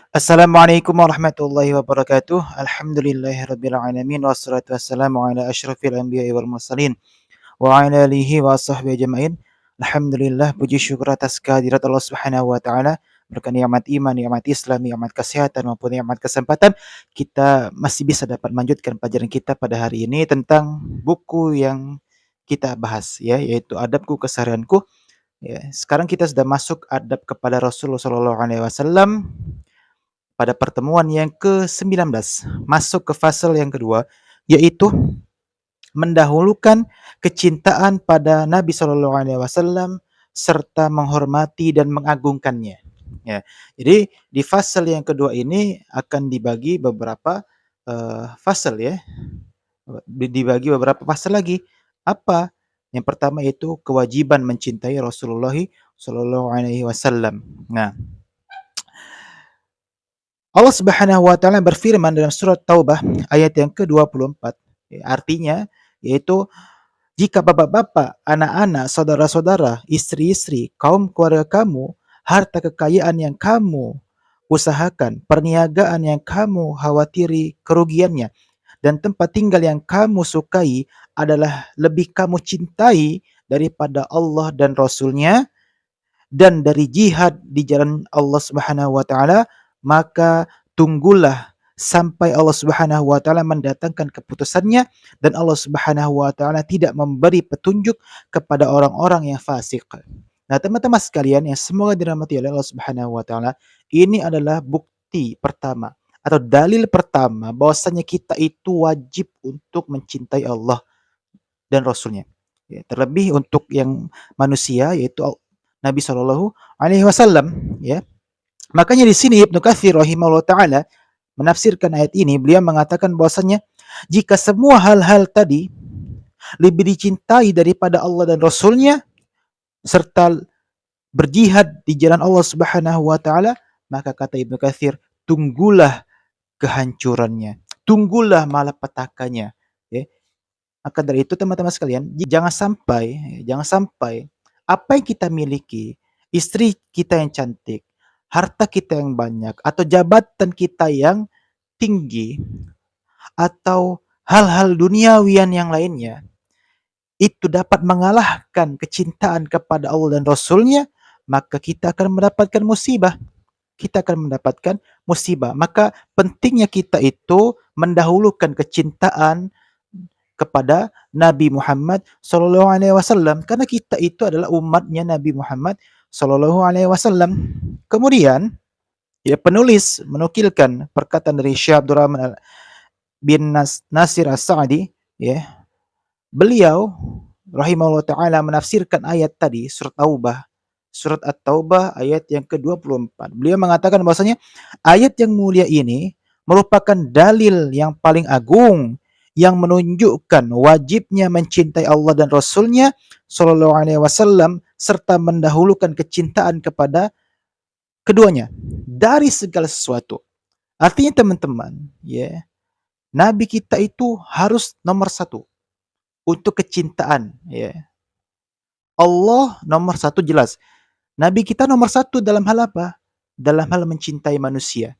Assalamualaikum warahmatullahi wabarakatuh. Alhamdulillahirabbil alamin wassalatu wassalamu ala asyrafil anbiya'i wal mursalin wa ala alihi wa sahbihi ajmain. Alhamdulillah, puji syukur atas kehadirat Allah Subhanahu wa taala, berkat nikmat iman, nikmat Islam, nikmat kesehatan maupun nikmat kesempatan, kita masih bisa dapat melanjutkan pelajaran kita pada hari ini tentang buku yang kita bahas ya, yaitu Adabku Keseharianku. Ya, sekarang kita sudah masuk adab kepada Rasulullah sallallahu alaihi wasallam pada pertemuan yang ke-19, masuk ke fase yang kedua, yaitu mendahulukan kecintaan pada Nabi Shallallahu Alaihi Wasallam serta menghormati dan mengagungkannya. Ya, jadi di fase yang kedua ini akan dibagi beberapa fase ya, dibagi beberapa fase lagi. Apa? Yang pertama itu kewajiban mencintai Rasulullah Shallallahu Alaihi Wasallam. Nah, Allah Subhanahu wa taala berfirman dalam surat Taubah ayat yang ke-24. Artinya yaitu jika bapak-bapak, anak-anak, saudara-saudara, istri-istri, kaum keluarga kamu, harta kekayaan yang kamu usahakan, perniagaan yang kamu khawatiri kerugiannya, dan tempat tinggal yang kamu sukai adalah lebih kamu cintai daripada Allah dan Rasul-Nya dan dari jihad di jalan Allah Subhanahu wa taala, maka tunggulah sampai Allah Subhanahu wa taala mendatangkan keputusannya dan Allah Subhanahu wa taala tidak memberi petunjuk kepada orang-orang yang fasik. Nah, teman-teman sekalian yang semoga dirahmati oleh Allah Subhanahu wa taala, ini adalah bukti pertama atau dalil pertama bahwasanya kita itu wajib untuk mencintai Allah dan Rasulnya. Ya, terlebih untuk yang manusia yaitu Nabi Shallallahu Alaihi Wasallam. Ya, makanya di sini Ibnu Katsir rahimahullah taala menafsirkan ayat ini, beliau mengatakan bahwasanya jika semua hal-hal tadi lebih dicintai daripada Allah dan Rasulnya serta berjihad di jalan Allah Subhanahu wa taala, maka kata Ibnu Katsir, tunggulah kehancurannya, tunggulah malapetakannya. Ya. Maka dari itu teman-teman sekalian, jangan sampai apa yang kita miliki, istri kita yang cantik, harta kita yang banyak, atau jabatan kita yang tinggi, atau hal-hal duniawian yang lainnya, itu dapat mengalahkan kecintaan kepada Allah dan Rasulnya, maka kita akan mendapatkan musibah. Kita akan mendapatkan musibah. Maka pentingnya kita itu mendahulukan kecintaan kepada Nabi Muhammad Sallallahu Alaihi Wasallam karena kita itu adalah umatnya Nabi Muhammad Sallallahu Alaihi Wasallam. Kemudian ya penulis menukilkan perkataan dari Syekh Abdurrahman bin Nasir As-Sa'di, ya. Beliau rahimahullah taala menafsirkan ayat tadi surat At-Taubah ayat yang ke-24. Beliau mengatakan bahwasanya ayat yang mulia ini merupakan dalil yang paling agung yang menunjukkan wajibnya mencintai Allah dan Rasul-Nya Shallallahu Alaihi Wasallam serta mendahulukan kecintaan kepada keduanya dari segala sesuatu. Artinya teman-teman, ya, Nabi kita itu harus nomor satu untuk kecintaan. Ya. Allah nomor satu jelas. Nabi kita nomor satu dalam hal apa? Dalam hal mencintai manusia.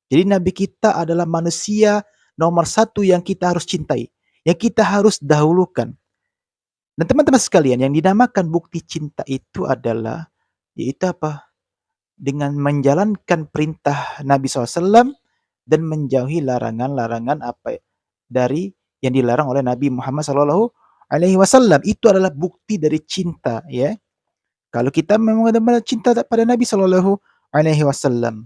Jadi Nabi kita adalah manusia nomor satu yang kita harus cintai. Yang kita harus dahulukan. Dan teman-teman sekalian, yang dinamakan bukti cinta itu adalah, yaitu apa? Dengan menjalankan perintah Nabi SAW dan menjauhi larangan-larangan apa dari yang dilarang oleh Nabi Muhammad Sallallahu Alaihi Wasallam. Itu adalah bukti dari cinta, ya. Kalau kita memang benar-benar cinta pada Nabi Sallallahu Alaihi Wasallam,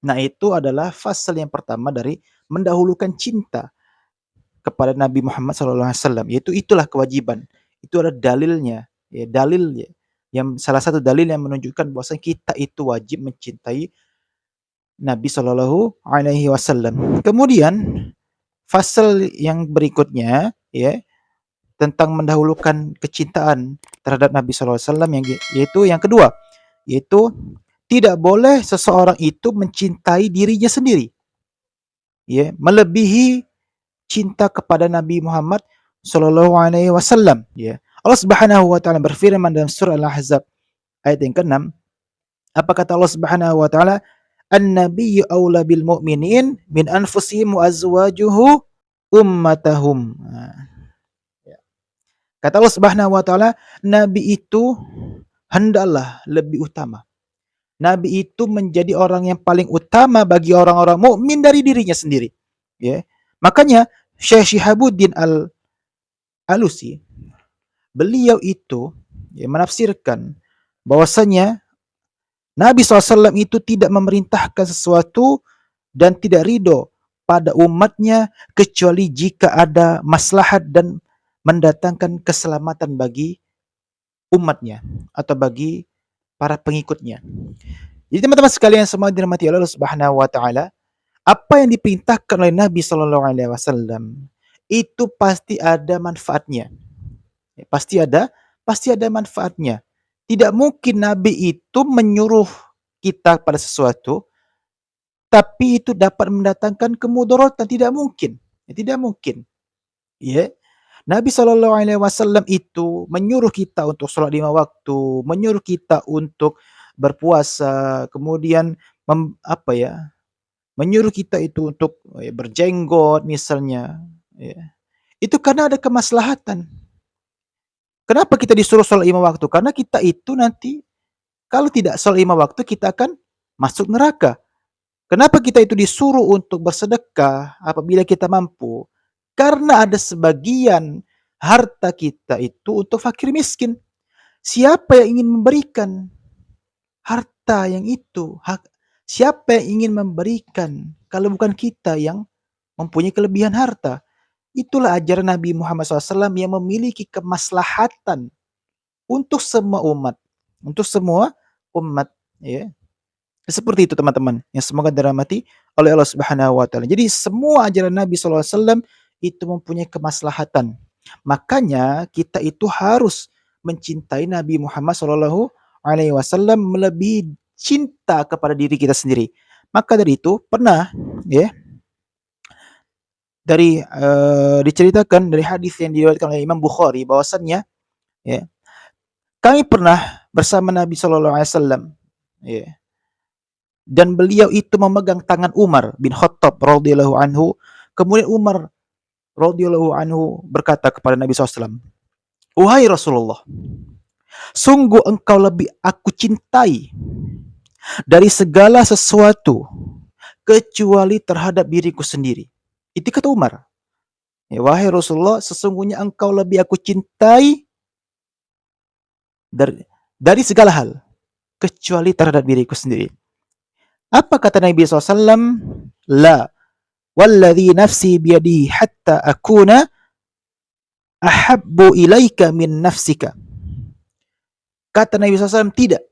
nah itu adalah fase yang pertama dari mendahulukan cinta kepada Nabi Muhammad Sallallahu Alaihi Wasallam. Yaitu itulah kewajiban. Itu adalah dalilnya, ya, dalil ya, yang salah satu dalil yang menunjukkan bahwa kita itu wajib mencintai Nabi Shallallahu Alaihi Wasallam. Kemudian fase yang berikutnya, ya, tentang mendahulukan kecintaan terhadap Nabi Shallallahu Alaihi Wasallam yang yaitu yang kedua, yaitu tidak boleh seseorang itu mencintai dirinya sendiri, ya, melebihi cinta kepada Nabi Muhammad Shallallahu Alaihi Wasallam. Ya, Allah Subhanahu Wa Taala berfirman dalam surah Al-Ahzab ayat yang ke-6. Apa kata Allah Subhanahu Wa Taala? An-nabiyyu aula bil mu'minin min anfusihim wa azwajuhu ummatahum. Nah, ya. Kata Allah Subhanahu wa taala, nabi itu hendaklah lebih utama. Nabi itu menjadi orang yang paling utama bagi orang-orang mukmin dari dirinya sendiri. Ya. Makanya Syekh Syihabuddin Al-Alusi, beliau itu ya, menafsirkan bahwasanya Nabi SAW itu tidak memerintahkan sesuatu dan tidak ridho pada umatnya kecuali jika ada maslahat dan mendatangkan keselamatan bagi umatnya atau bagi para pengikutnya. Jadi teman-teman sekalian semua dirahmati Allah Subhanahu wa taala, apa yang diperintahkan oleh Nabi sallallahu alaihi wasallam itu pasti ada manfaatnya. Pasti ada manfaatnya. Tidak mungkin Nabi itu menyuruh kita pada sesuatu tapi itu dapat mendatangkan kemudaratan, tidak mungkin. Tidak mungkin. Ya. Nabi sallallahu alaihi wasallam itu menyuruh kita untuk salat 5 waktu, menyuruh kita untuk berpuasa, kemudian apa ya, menyuruh kita itu untuk berjenggot misalnya, ya. Itu karena ada kemaslahatan. Kenapa kita disuruh salat 5 waktu? Karena kita itu nanti kalau tidak salat 5 waktu kita akan masuk neraka. Kenapa kita itu disuruh untuk bersedekah apabila kita mampu? Karena ada sebagian harta kita itu untuk fakir miskin. Siapa yang ingin memberikan harta yang itu? Siapa yang ingin memberikan kalau bukan kita yang mempunyai kelebihan harta? Itulah ajaran Nabi Muhammad SAW yang memiliki kemaslahatan untuk semua umat. Untuk semua umat. Ya. Seperti itu teman-teman, yang semoga dirahmati oleh Allah Subhanahu wa taala. Jadi semua ajaran Nabi SAW itu mempunyai kemaslahatan. Makanya kita itu harus mencintai Nabi Muhammad SAW melebihi cinta kepada diri kita sendiri. Maka dari itu pernah ya diceritakan dari hadis yang diriwayatkan oleh Imam Bukhari bahwasannya ya kami pernah bersama Nabi SAW ya, dan beliau itu memegang tangan Umar bin Khattab radhiyallahu anhu. Kemudian Umar radhiyallahu anhu berkata kepada Nabi SAW, "Wahai Rasulullah, sungguh engkau lebih aku cintai dari segala sesuatu kecuali terhadap diriku sendiri." Itu kata Umar. Ya, wahai Rasulullah, sesungguhnya engkau lebih aku cintai dari segala hal kecuali terhadap diriku sendiri. Apa kata Nabi SAW? La walladhi nafsi biyadihi hatta akuna ahabbu ilaika min nafsika. Kata Nabi SAW, tidak.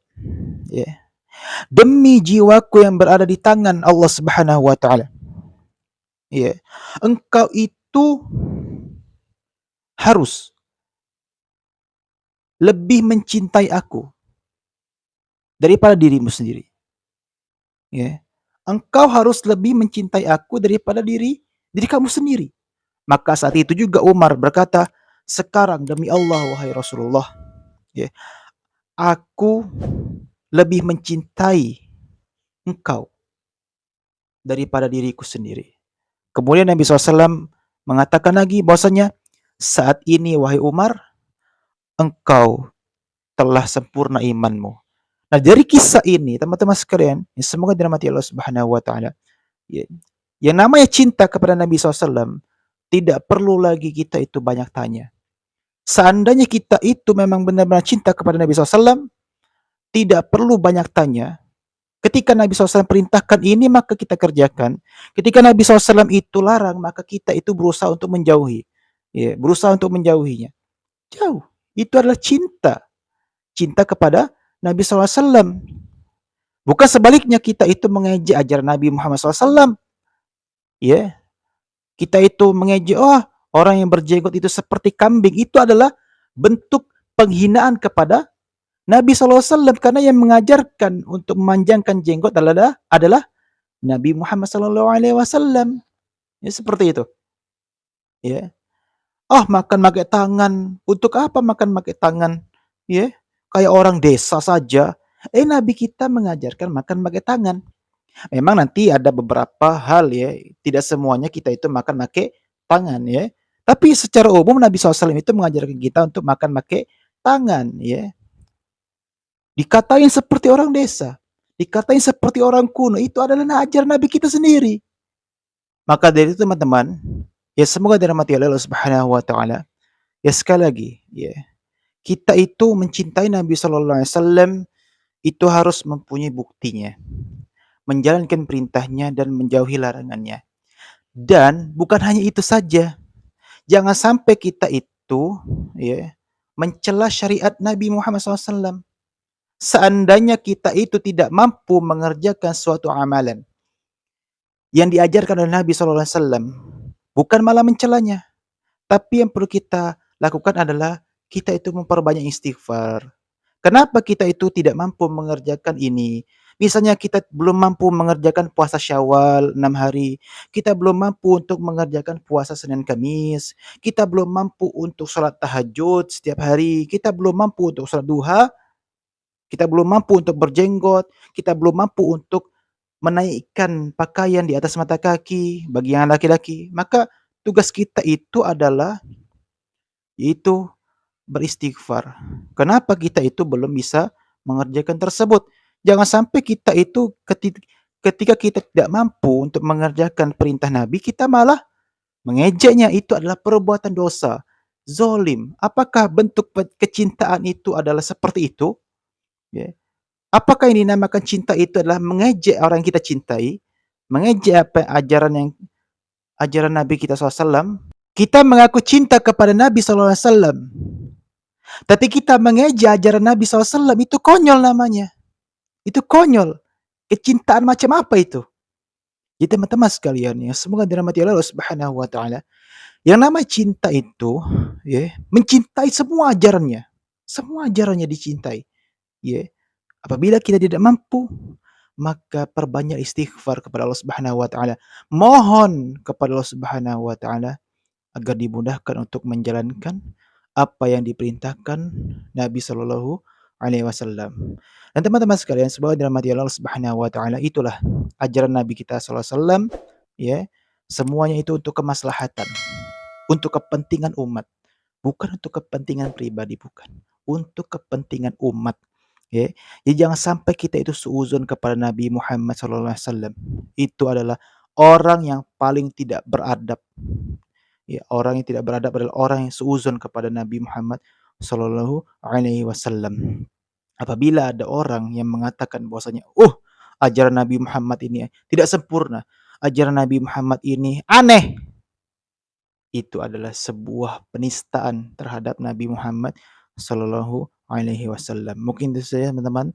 Ya. Demi jiwaku yang berada di tangan Allah Subhanahu wa taala. Ya. Engkau itu harus lebih mencintai aku daripada dirimu sendiri. Ya. Engkau harus lebih mencintai aku daripada diri kamu sendiri. Maka saat itu juga Umar berkata, sekarang demi Allah wahai Rasulullah, ya, aku lebih mencintai engkau daripada diriku sendiri. Kemudian Nabi SAW mengatakan lagi bahwasanya saat ini wahai Umar, engkau telah sempurna imanmu. Nah dari kisah ini teman-teman sekalian, semoga dirahmati Allah Subhanahu wa taala. Ya, yang namanya cinta kepada Nabi SAW tidak perlu lagi kita itu banyak tanya. Seandainya kita itu memang benar-benar cinta kepada Nabi SAW, tidak perlu banyak tanya. Ketika Nabi SAW perintahkan ini, maka kita kerjakan. Ketika Nabi SAW itu larang, maka kita itu berusaha untuk menjauhi. Ya, berusaha untuk menjauhinya. Jauh. Itu adalah cinta. Cinta kepada Nabi SAW. Bukan sebaliknya kita itu mengejek ajaran Nabi Muhammad SAW. Ya, kita itu mengejek, orang yang berjenggot itu seperti kambing. Itu adalah bentuk penghinaan kepada Nabi SAW. Karena yang mengajarkan untuk memanjangkan jenggot adalah Nabi Muhammad SAW. Ya, seperti itu. Ya. Makan pakai tangan. Untuk apa makan pakai tangan? Ya, kayak orang desa saja. Nabi kita mengajarkan makan pakai tangan. Memang nanti ada beberapa hal ya, tidak semuanya kita itu makan pakai tangan ya. Tapi secara umum Nabi SAW itu mengajarkan kita untuk makan pakai tangan ya. Dikatain seperti orang desa, dikatain seperti orang kuno, itu adalah ajaran Nabi kita sendiri. Maka dari itu teman-teman, ya semoga dirahmati oleh Allah Subhanahu wa taala. Ya sekali lagi, ya, kita itu mencintai Nabi sallallahu alaihi wasallam itu harus mempunyai buktinya, menjalankan perintahnya dan menjauhi larangannya. Dan bukan hanya itu saja, jangan sampai kita itu ya mencela syariat Nabi Muhammad SAW. Seandainya kita itu tidak mampu mengerjakan suatu amalan yang diajarkan oleh Nabi SAW, bukan malah mencelanya, tapi yang perlu kita lakukan adalah kita itu memperbanyak istighfar. Kenapa kita itu tidak mampu mengerjakan ini? Misalnya kita belum mampu mengerjakan puasa Syawal 6 hari, kita belum mampu untuk mengerjakan puasa Senin Kamis, kita belum mampu untuk sholat tahajud setiap hari, kita belum mampu untuk sholat duha, kita belum mampu untuk berjenggot, kita belum mampu untuk menaikkan pakaian di atas mata kaki bagi yang laki-laki. Maka tugas kita itu adalah yaitu beristighfar. Kenapa kita itu belum bisa mengerjakan tersebut? Jangan sampai kita itu ketika kita tidak mampu untuk mengerjakan perintah Nabi, kita malah mengejeknya. Itu adalah perbuatan dosa, zolim. Apakah bentuk kecintaan itu adalah seperti itu? Ya. Apakah yang dinamakan cinta itu adalah mengejek orang yang kita cintai, mengejek apa ajaran Nabi kita SAW? Kita mengaku cinta kepada Nabi SAW, tapi kita mengejek ajaran Nabi SAW, itu konyol namanya. Itu konyol. Kecintaan macam apa itu? Jadi teman-teman sekalian ya, semoga dirahmati Allah Subhanahu wa taala. Yang namanya cinta itu ya, mencintai semua ajarannya. Semua ajarannya dicintai, ya. Apabila kita tidak mampu, maka perbanyak istighfar kepada Allah Subhanahu wa taala. Mohon kepada Allah Subhanahu wa taala agar dimudahkan untuk menjalankan apa yang diperintahkan Nabi Shallallahu alaihi wasallam. Dan teman-teman sekalian, semoga dirahmati Allah Subhanahu wa taala, itulah ajaran Nabi kita sallallahu alaihi wasallam ya. Semuanya itu untuk kemaslahatan, untuk kepentingan umat, bukan untuk kepentingan pribadi, bukan. Untuk kepentingan umat. Ya. Jadi jangan sampai kita itu suuzon kepada Nabi Muhammad sallallahu alaihi wasallam. Itu adalah orang yang paling tidak beradab. Ya, orang yang tidak beradab adalah orang yang suuzon kepada Nabi Muhammad sallallahu alaihi wasallam. Apabila ada orang yang mengatakan bahwasanya, ajaran Nabi Muhammad ini tidak sempurna, ajaran Nabi Muhammad ini aneh." Itu adalah sebuah penistaan terhadap Nabi Muhammad sallallahu alaihi wasallam. Mungkin itu saja teman-teman,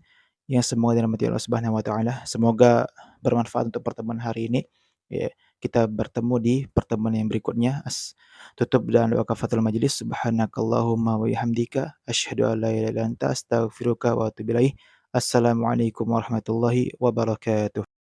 yang semoga dirahmati Allah Subhanahu wa taala. Semoga bermanfaat untuk pertemuan hari ini. Ya, kita bertemu di pertemuan yang berikutnya. Tutup dengan doa kafaratul majelis. Subhanakallahumma wa bihamdika asyhadu an la ilaha illa anta astaghfiruka wa atubu ilaik. Assalamualaikum warahmatullahi wabarakatuh.